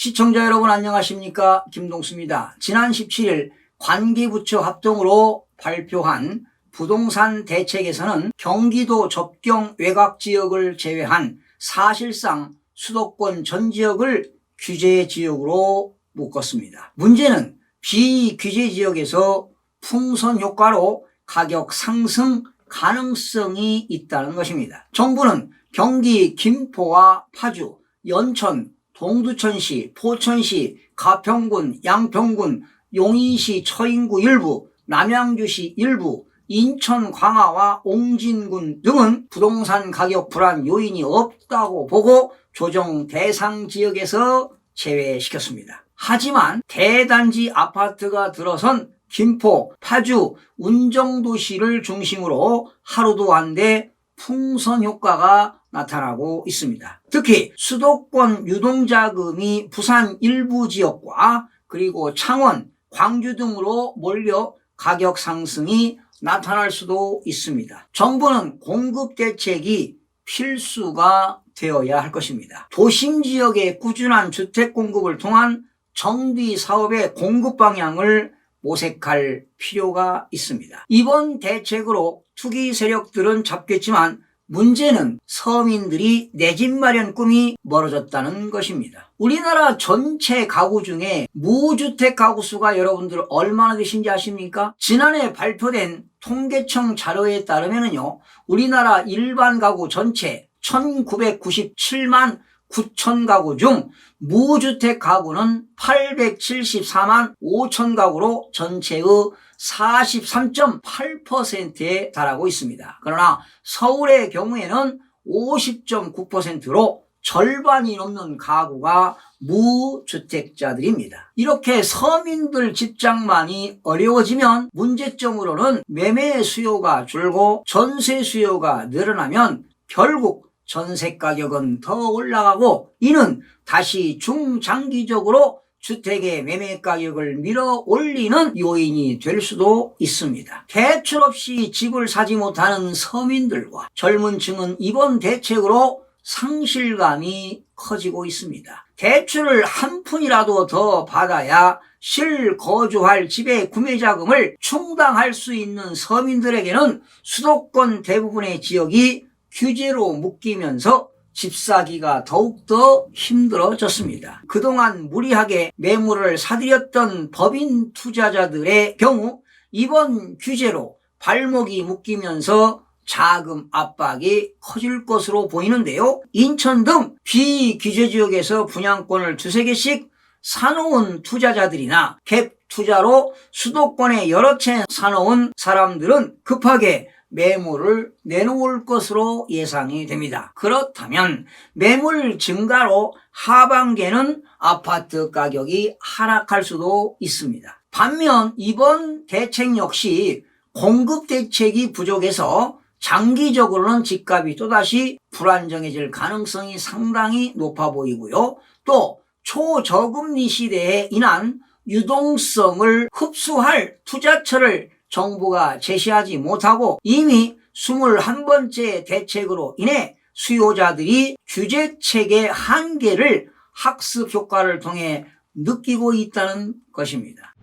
시청자 여러분 안녕하십니까? 김동수입니다. 지난 17일 관계부처 합동으로 발표한 부동산 대책에서는 경기도 접경 외곽지역을 제외한 사실상 수도권 전 지역을 규제 지역으로 묶었습니다. 문제는 비규제 지역에서 풍선 효과로 가격 상승 가능성이 있다는 것입니다. 정부는 경기 김포와 파주, 연천, 동두천시, 포천시, 가평군, 양평군, 용인시 처인구 일부, 남양주시 일부, 인천 광화와 옹진군 등은 부동산 가격 불안 요인이 없다고 보고 조정 대상 지역에서 제외시켰습니다. 하지만 대단지 아파트가 들어선 김포, 파주, 운정도시를 중심으로 하루도 안 돼 풍선 효과가 나타나고 있습니다. 특히 수도권 유동자금이 부산 일부 지역과 그리고 창원, 광주 등으로 몰려 가격 상승이 나타날 수도 있습니다. 정부는 공급 대책이 필수가 되어야 할 것입니다. 도심 지역의 꾸준한 주택 공급을 통한 정비 사업의 공급 방향을 모색할 필요가 있습니다. 이번 대책으로 투기 세력들은 잡겠지만 문제는 서민들이 내 집 마련 꿈이 멀어졌다는 것입니다. 우리나라 전체 가구 중에 무주택 가구 수가 여러분들 얼마나 되신지 아십니까? 지난해 발표된 통계청 자료에 따르면요, 우리나라 일반 가구 전체 1997만 9천 가구 중 무주택 가구는 874만 5천 가구로 전체의 43.8%에 달하고 있습니다. 그러나 서울의 경우에는 50.9%로 절반이 넘는 가구가 무주택자들입니다. 이렇게 서민들 집장만이 어려워지면 문제점으로는 매매 수요가 줄고 전세 수요가 늘어나면 결국 전세 가격은 더 올라가고 이는 다시 중장기적으로 주택의 매매 가격을 밀어 올리는 요인이 될 수도 있습니다. 대출 없이 집을 사지 못하는 서민들과 젊은 층은 이번 대책으로 상실감이 커지고 있습니다. 대출을 한 푼이라도 더 받아야 실거주할 집의 구매 자금을 충당할 수 있는 서민들에게는 수도권 대부분의 지역이 규제로 묶이면서 집 사기가 더욱더 힘들어졌습니다. 그동안 무리하게 매물을 사들였던 법인 투자자들의 경우 이번 규제로 발목이 묶이면서 자금 압박이 커질 것으로 보이는데요. 인천 등 비규제 지역에서 분양권을 두세 개씩 사놓은 투자자들이나 갭 투자로 수도권에 여러 채 사놓은 사람들은 급하게 매물을 내놓을 것으로 예상이 됩니다. 그렇다면 매물 증가로 하반기에는 아파트 가격이 하락할 수도 있습니다. 반면 이번 대책 역시 공급 대책이 부족해서 장기적으로는 집값이 또다시 불안정해질 가능성이 상당히 높아 보이고요. 또 초저금리 시대에 인한 유동성을 흡수할 투자처를 정부가 제시하지 못하고 이미 21번째 대책으로 인해 수요자들이 규제책의 한계를 학습 효과를 통해 느끼고 있다는 것입니다.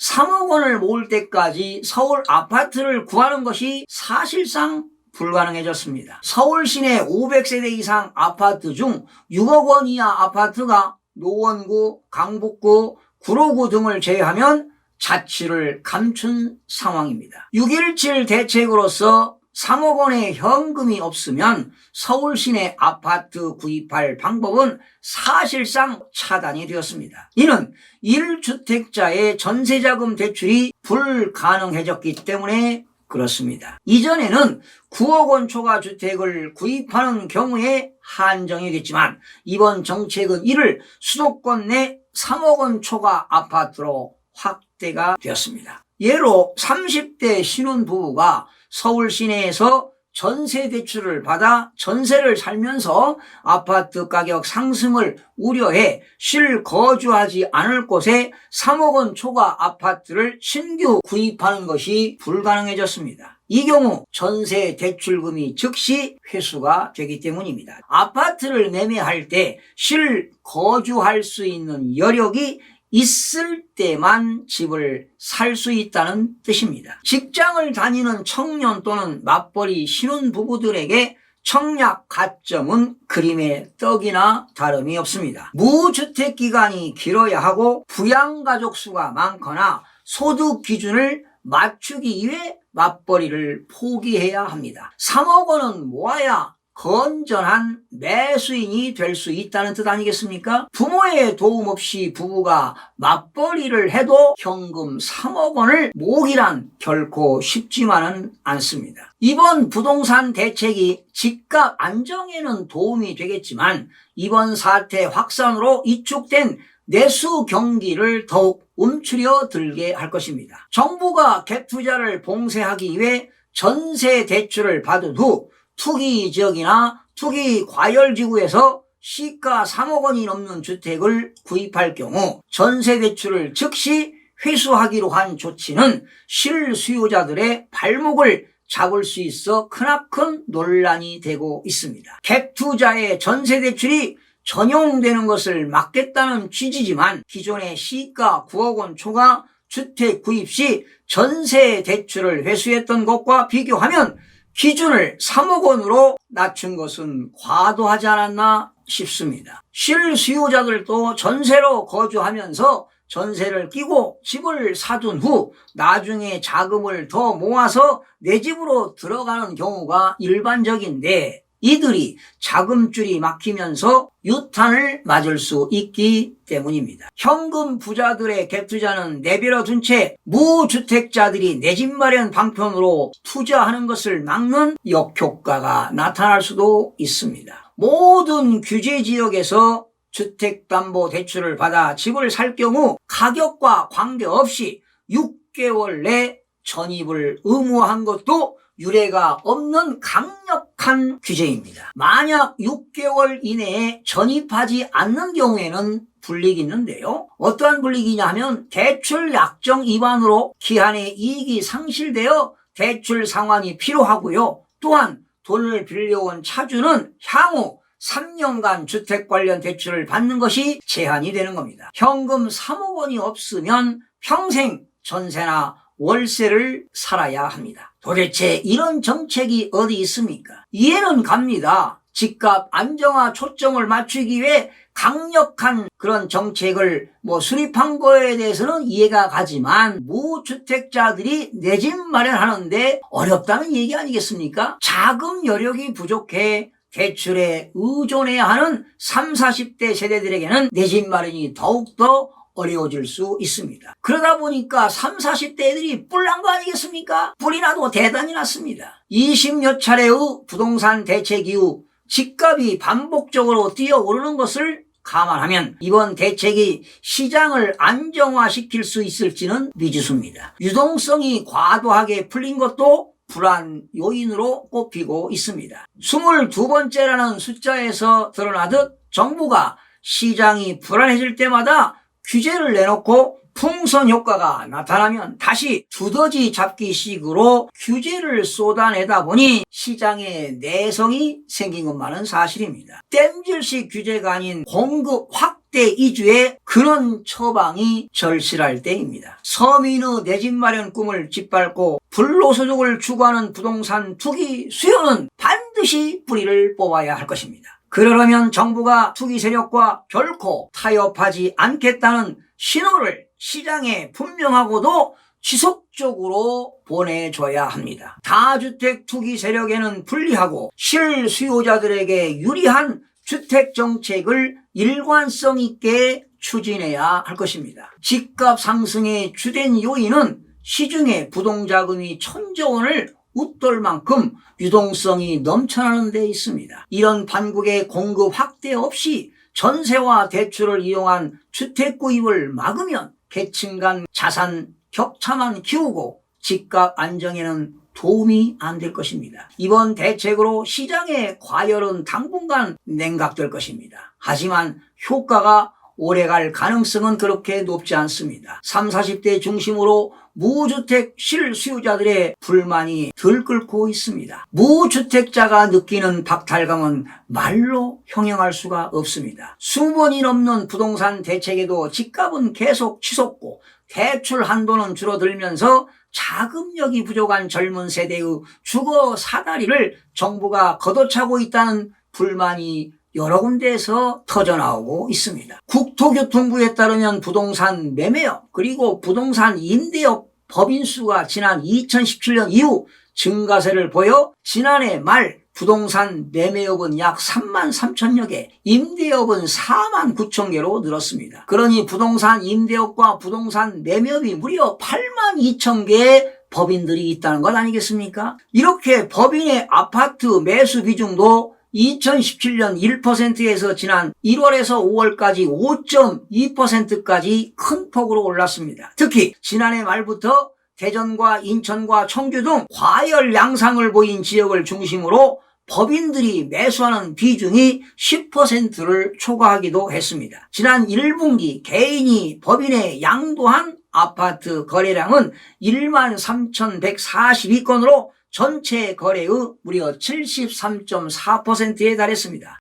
3억 원을 모을 때까지 서울 아파트를 구하는 것이 사실상 불가능해졌습니다. 서울 시내 500세대 이상 아파트 중 6억 원 이하 아파트가 노원구, 강북구, 구로구 등을 제외하면 자취를 감춘 상황입니다. 6.17 대책으로서 3억 원의 현금이 없으면 서울 시내 아파트 구입할 방법은 사실상 차단이 되었습니다. 이는 1주택자의 전세자금 대출이 불가능해졌기 때문에 그렇습니다. 이전에는 9억 원 초과 주택을 구입하는 경우에 한정이 됐지만 이번 정책은 이를 수도권 내 3억 원 초과 아파트로 확대가 되었습니다. 예로 30대 신혼부부가 서울 시내에서 전세 대출을 받아 전세를 살면서 아파트 가격 상승을 우려해 실거주하지 않을 곳에 3억 원 초과 아파트를 신규 구입하는 것이 불가능해졌습니다. 이 경우 전세 대출금이 즉시 회수가 되기 때문입니다. 아파트를 매매할 때 실거주할 수 있는 여력이 있을 때만 집을 살 수 있다는 뜻입니다. 직장을 다니는 청년 또는 맞벌이 신혼부부들에게 청약 가점은 그림의 떡이나 다름이 없습니다. 무주택 기간이 길어야 하고 부양가족 수가 많거나 소득 기준을 맞추기 위해 맞벌이를 포기해야 합니다. 3억 원은 모아야 건전한 매수인이 될 수 있다는 뜻 아니겠습니까? 부모의 도움 없이 부부가 맞벌이를 해도 현금 3억 원을 모으기란 결코 쉽지만은 않습니다. 이번 부동산 대책이 집값 안정에는 도움이 되겠지만 이번 사태 확산으로 위축된 내수 경기를 더욱 움츠려 들게 할 것입니다. 정부가 갭 투자를 봉쇄하기 위해 전세 대출을 받은 후 투기 지역이나 투기 과열지구에서 시가 3억 원이 넘는 주택을 구입할 경우 전세 대출을 즉시 회수하기로 한 조치는 실수요자들의 발목을 잡을 수 있어 크나큰 논란이 되고 있습니다. 갭 투자의 전세 대출이 전용되는 것을 막겠다는 취지지만 기존의 시가 9억 원 초과 주택 구입 시 전세 대출을 회수했던 것과 비교하면 기준을 3억 원으로 낮춘 것은 과도하지 않았나 싶습니다. 실수요자들도 전세로 거주하면서 전세를 끼고 집을 사둔 후 나중에 자금을 더 모아서 내 집으로 들어가는 경우가 일반적인데 이들이 자금줄이 막히면서 유탄을 맞을 수 있기 때문입니다. 현금 부자들의 갭 투자는 내버려 둔 채 무주택자들이 내 집 마련 방편으로 투자하는 것을 막는 역효과가 나타날 수도 있습니다. 모든 규제 지역에서 주택담보대출을 받아 집을 살 경우 가격과 관계없이 6개월 내 전입을 의무화한 것도 유례가 없는 강력한 규제입니다. 만약 6개월 이내에 전입하지 않는 경우에는 불이익이 있는데요. 어떠한 불이익이냐 하면 대출 약정 위반으로 기한의 이익이 상실되어 대출 상환이 필요하고요. 또한 돈을 빌려온 차주는 향후 3년간 주택 관련 대출을 받는 것이 제한이 되는 겁니다. 현금 3억 원이 없으면 평생 전세나 월세를 살아야 합니다. 도대체 이런 정책이 어디 있습니까? 이해는 갑니다. 집값 안정화 초점을 맞추기 위해 강력한 그런 정책을 수립한 거에 대해서는 이해가 가지만 무주택자들이 내 집 마련하는데 어렵다는 얘기 아니겠습니까? 자금 여력이 부족해 대출에 의존해야 하는 30, 40대 세대들에게는 내 집 마련이 더욱더 어려워질 수 있습니다. 그러다 보니까 30, 40대 애들이 뿔난 거 아니겠습니까? 뿔이 나도 대단히 났습니다. 20여 차례의 부동산 대책 이후 집값이 반복적으로 뛰어오르는 것을 감안하면 이번 대책이 시장을 안정화시킬 수 있을지는 미지수입니다. 유동성이 과도하게 풀린 것도 불안 요인으로 꼽히고 있습니다. 22번째라는 숫자에서 드러나듯 정부가 시장이 불안해질 때마다 규제를 내놓고 풍선 효과가 나타나면 다시 두더지 잡기식으로 규제를 쏟아내다 보니 시장에 내성이 생긴 것만은 사실입니다. 땜질식 규제가 아닌 공급 확대 이주의 그런 처방이 절실할 때입니다. 서민의 내 집 마련 꿈을 짓밟고 불로소득을 추구하는 부동산 투기 수요는 반드시 뿌리를 뽑아야 할 것입니다. 그러려면 정부가 투기 세력과 결코 타협하지 않겠다는 신호를 시장에 분명하고도 지속적으로 보내줘야 합니다. 다주택 투기 세력에는 불리하고 실수요자들에게 유리한 주택 정책을 일관성 있게 추진해야 할 것입니다. 집값 상승의 주된 요인은 시중에 부동자금이 1,000조 원을 웃돌 만큼 유동성이 넘쳐나는 데 있습니다. 이런 판국의 공급 확대 없이 전세와 대출을 이용한 주택 구입을 막으면 계층 간 자산 격차만 키우고 집값 안정에는 도움이 안 될 것입니다. 이번 대책으로 시장의 과열은 당분간 냉각될 것입니다. 하지만 효과가 오래갈 가능성은 그렇게 높지 않습니다. 30, 40대 중심으로 무주택 실수요자들의 불만이 들끓고 있습니다. 무주택자가 느끼는 박탈감은 말로 형용할 수가 없습니다. 20번이 넘는 부동산 대책에도 집값은 계속 치솟고 대출 한도는 줄어들면서 자금력이 부족한 젊은 세대의 주거 사다리를 정부가 걷어차고 있다는 불만이 여러 군데에서 터져나오고 있습니다. 국토교통부에 따르면 부동산 매매업 그리고 부동산 임대업 법인수가 지난 2017년 이후 증가세를 보여 지난해 말 부동산 매매업은 약 3만 3천여 개, 임대업은 4만 9천 개로 늘었습니다. 그러니 부동산 임대업과 부동산 매매업이 무려 8만 2천 개의 법인들이 있다는 것 아니겠습니까? 이렇게 법인의 아파트 매수 비중도 2017년 1%에서 지난 1월에서 5월까지 5.2%까지 큰 폭으로 올랐습니다. 특히 지난해 말부터 대전과 인천과 청주 등 과열 양상을 보인 지역을 중심으로 법인들이 매수하는 비중이 10%를 초과하기도 했습니다. 지난 1분기 개인이 법인에 양도한 아파트 거래량은 1만 3,142건으로 전체 거래의 무려 73.4%에 달했습니다.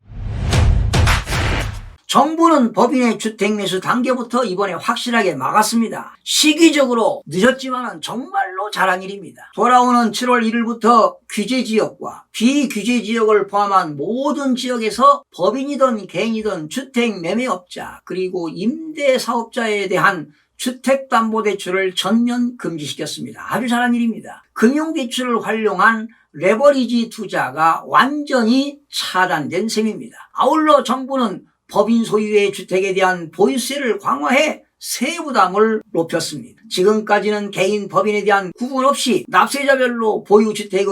정부는 법인의 주택 매수 단계부터 이번에 확실하게 막았습니다. 시기적으로 늦었지만 정말로 잘한 일입니다. 돌아오는 7월 1일부터 규제지역과 비규제지역을 포함한 모든 지역에서 법인이든 개인이든 주택 매매업자 그리고 임대사업자에 대한 주택담보대출을 전면 금지시켰습니다. 아주 잘한 일입니다. 금융대출을 활용한 레버리지 투자가 완전히 차단된 셈입니다. 아울러 정부는 법인 소유의 주택에 대한 보유세를 강화해 세부담을 높였습니다. 지금까지는 개인 법인에 대한 구분 없이 납세자별로 보유주택의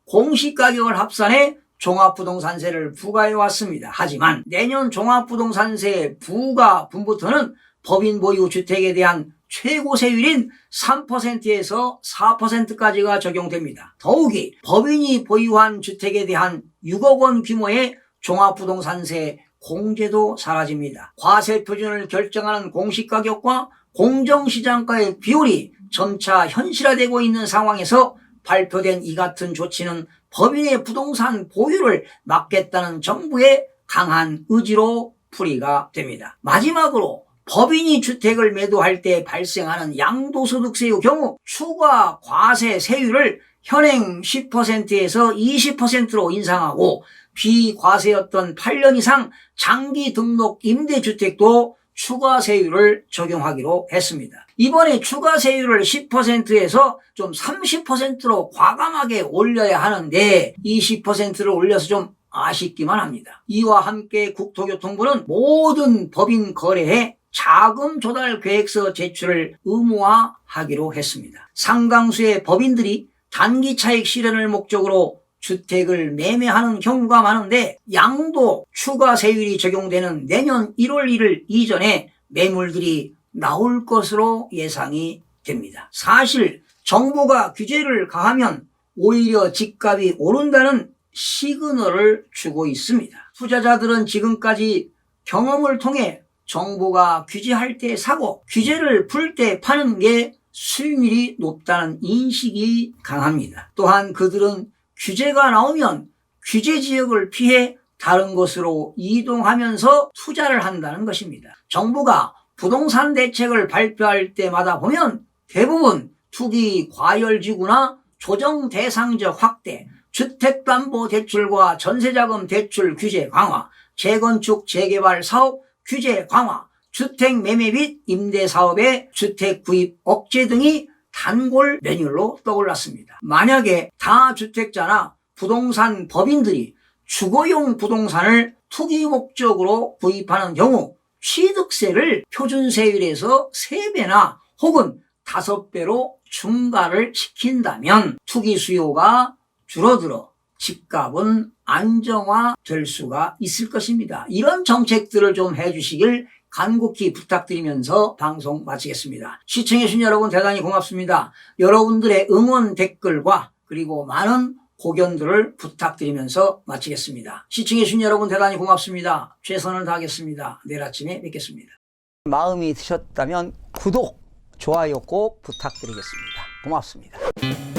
공시가격을 합산해 종합부동산세를 부과해 왔습니다. 하지만 내년 종합부동산세 부과분부터는 법인 보유 주택에 대한 최고 세율인 3%에서 4%까지가 적용됩니다. 더욱이 법인이 보유한 주택에 대한 6억 원 규모의 종합부동산세 공제도 사라집니다. 과세 표준을 결정하는 공시가격과 공정시장가의 비율이 점차 현실화되고 있는 상황에서 발표된 이 같은 조치는 법인의 부동산 보유를 막겠다는 정부의 강한 의지로 풀이가 됩니다. 마지막으로 법인이 주택을 매도할 때 발생하는 양도소득세의 경우 추가 과세 세율을 현행 10%에서 20%로 인상하고 비과세였던 8년 이상 장기 등록 임대주택도 추가 세율을 적용하기로 했습니다. 이번에 추가 세율을 10%에서 좀 30%로 과감하게 올려야 하는데 20%를 올려서 좀 아쉽기만 합니다. 이와 함께 국토교통부는 모든 법인 거래에 자금 조달 계획서 제출을 의무화하기로 했습니다. 상당수의 법인들이 단기 차익 실현을 목적으로 주택을 매매하는 경우가 많은데 양도 추가 세율이 적용되는 내년 1월 1일 이전에 매물들이 나올 것으로 예상이 됩니다. 사실 정부가 규제를 가하면 오히려 집값이 오른다는 시그널을 주고 있습니다. 투자자들은 지금까지 경험을 통해 정부가 규제할 때 사고 규제를 풀 때 파는 게 수익률이 높다는 인식이 강합니다. 또한 그들은 규제가 나오면 규제 지역을 피해 다른 곳으로 이동하면서 투자를 한다는 것입니다. 정부가 부동산 대책을 발표할 때마다 보면 대부분 투기 과열지구나 조정 대상적 확대, 주택담보대출과 전세자금 대출 규제 강화, 재건축 재개발 사업 규제 강화, 주택 매매 및 임대 사업의 주택 구입 억제 등이 단골 메뉴로 떠올랐습니다. 만약에 다주택자나 부동산 법인들이 주거용 부동산을 투기 목적으로 구입하는 경우 취득세를 표준세율에서 3배나 혹은 5배로 중과를 시킨다면 투기 수요가 줄어들어 집값은 안정화될 수가 있을 것입니다. 이런 정책들을 좀 해주시길 간곡히 부탁드리면서 방송 마치겠습니다. 시청해주신 여러분 대단히 고맙습니다. 여러분들의 응원 댓글과 그리고 많은 고견들을 부탁드리면서 마치겠습니다. 시청해주신 여러분 대단히 고맙습니다. 최선을 다하겠습니다. 내일 아침에 뵙겠습니다. 마음이 드셨다면 구독, 좋아요 꼭 부탁드리겠습니다. 고맙습니다.